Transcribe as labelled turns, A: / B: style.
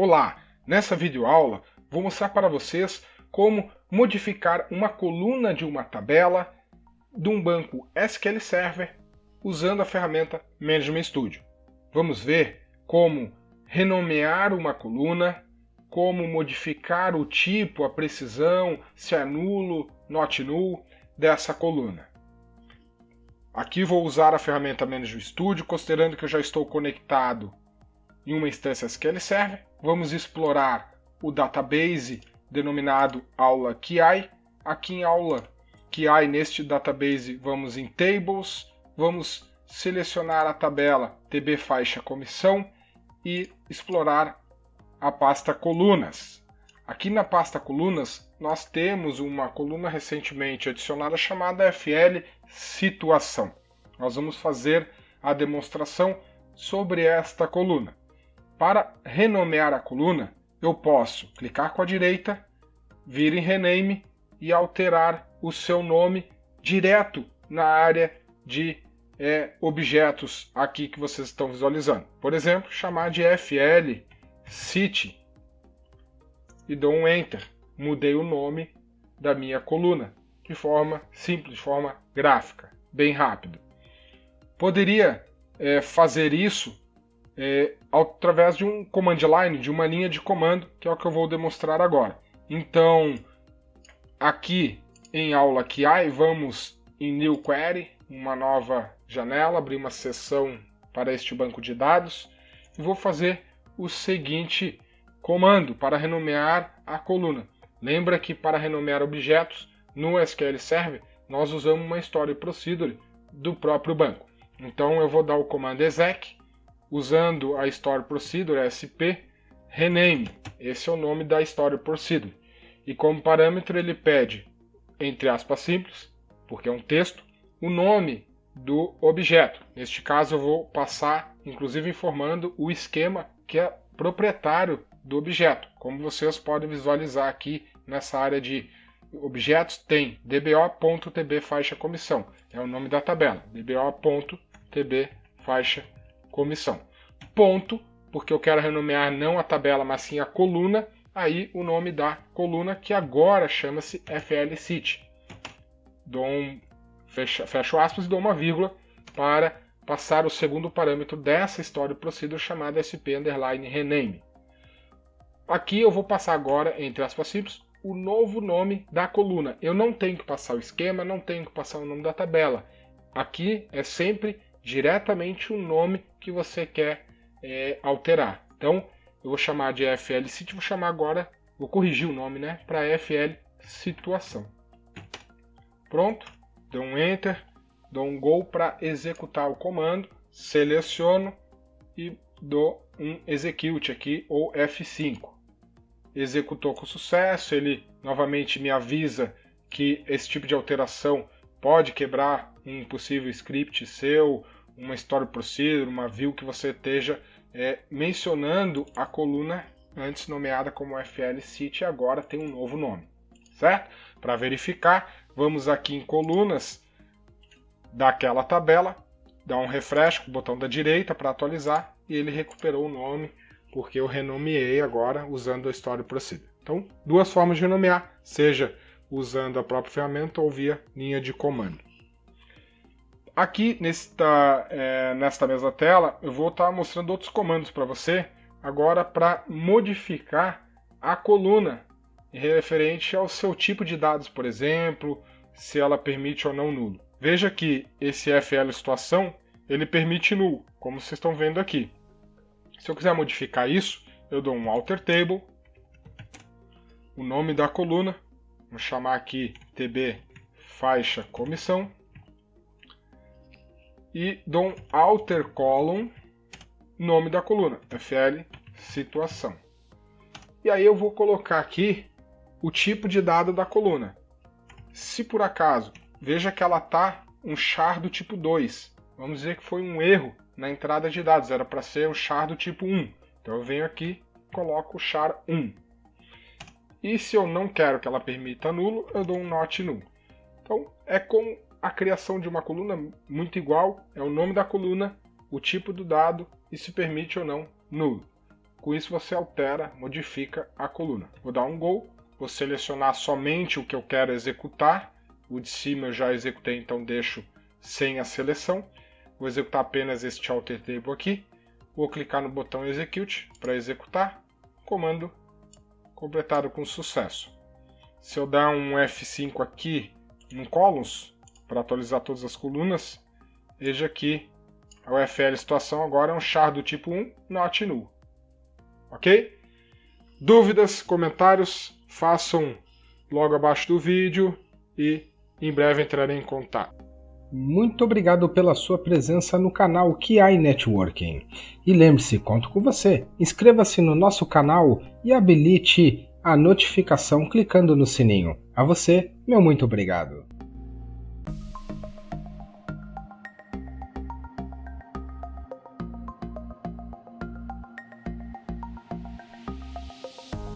A: Olá! Nessa videoaula vou mostrar para vocês como modificar uma coluna de uma tabela de um banco SQL Server usando a ferramenta Management Studio. Vamos ver como renomear uma coluna, como modificar o tipo, a precisão, se é nulo, not null dessa coluna. Aqui vou usar a ferramenta Management Studio, considerando que eu já estou conectado em uma instância SQL Server. Vamos explorar o database denominado aula QI. Aqui em aula QI, neste database, vamos em Tables, vamos selecionar a tabela TB faixa comissão e explorar a pasta colunas. Aqui na pasta colunas, nós temos uma coluna recentemente adicionada chamada FL Situação. Nós vamos fazer a demonstração sobre esta coluna. Para renomear a coluna, eu posso clicar com a direita, vir em Rename e alterar o seu nome direto na área de objetos aqui que vocês estão visualizando. Por exemplo, chamar de FL City e dou um Enter. Mudei o nome da minha coluna de forma simples, de forma gráfica, bem rápido. Poderia fazer isso através de um command line, de uma linha de comando, que é o que eu vou demonstrar agora. Então, aqui em aula QI, vamos em New Query, uma nova janela, abrir uma seção para este banco de dados, e vou fazer o seguinte comando para renomear a coluna. Lembra que para renomear objetos no SQL Server, nós usamos uma Story Procedure do próprio banco. Então eu vou dar o comando exec, usando a Story Procedure SP, rename. Esse é o nome da Story Procedure. E como parâmetro ele pede, entre aspas simples, porque é um texto, o nome do objeto. Neste caso eu vou passar, inclusive informando o esquema que é proprietário do objeto. Como vocês podem visualizar aqui nessa área de objetos, tem dbo.tb faixa comissão. É o nome da tabela, dbo.tb faixa comissão. Ponto, porque eu quero renomear não a tabela, mas sim a coluna, aí o nome da coluna, que agora chama-se FLCity. Fecho aspas e dou uma vírgula para passar o segundo parâmetro dessa Story Procedure chamada SP_rename. Aqui eu vou passar agora, entre aspas simples, o novo nome da coluna. Eu não tenho que passar o esquema, não tenho que passar o nome da tabela. Aqui é sempre diretamente o nome que você quer alterar. Então, eu vou chamar de FL City, vou chamar agora, vou corrigir o nome, para FL Situação. Pronto, dou um Enter, dou um Go para executar o comando, seleciono e dou um Execute aqui, ou F5. Executou com sucesso, ele novamente me avisa que esse tipo de alteração pode quebrar um possível script seu, uma Story Procedure, uma view que você esteja mencionando a coluna antes nomeada como FL City, agora tem um novo nome, certo? Para verificar, vamos aqui em colunas daquela tabela, dar um refresh com o botão da direita para atualizar e ele recuperou o nome porque eu renomeei agora usando a Story Procedure. Então, duas formas de renomear, seja usando a própria ferramenta ou via linha de comando. Aqui nesta mesma tela, eu vou estar mostrando outros comandos para você, agora para modificar a coluna referente ao seu tipo de dados, por exemplo, se ela permite ou não nulo. Veja que esse FL Situação, ele permite null, como vocês estão vendo aqui. Se eu quiser modificar isso, eu dou um Alter Table, o nome da coluna, vou chamar aqui TB faixa comissão, e dou um Alter Column, nome da coluna, FL Situação. E aí eu vou colocar aqui o tipo de dado da coluna. Se por acaso, veja que ela está um char do tipo 2, vamos dizer que foi um erro na entrada de dados, era para ser o char do tipo 1. Então eu venho aqui e coloco o char 1. E se eu não quero que ela permita nulo, eu dou um not null. Então é como a criação de uma coluna muito igual, é o nome da coluna, o tipo do dado e se permite ou não nulo. Com isso você altera, modifica a coluna. Vou dar um Go, vou selecionar somente o que eu quero executar. O de cima eu já executei, então deixo sem a seleção. Vou executar apenas este alter table aqui. Vou clicar no botão Execute para executar. Comando completado com sucesso. Se eu dar um F5 aqui em Columns, para atualizar todas as colunas, veja que o FL situação agora é um char do tipo 1, not null. Ok? Dúvidas, comentários, façam logo abaixo do vídeo e em breve entrarei em contato. Muito obrigado pela sua presença no canal QI Networking. E lembre-se, conto com você. Inscreva-se no nosso canal e habilite a notificação clicando no sininho. A você, meu muito obrigado.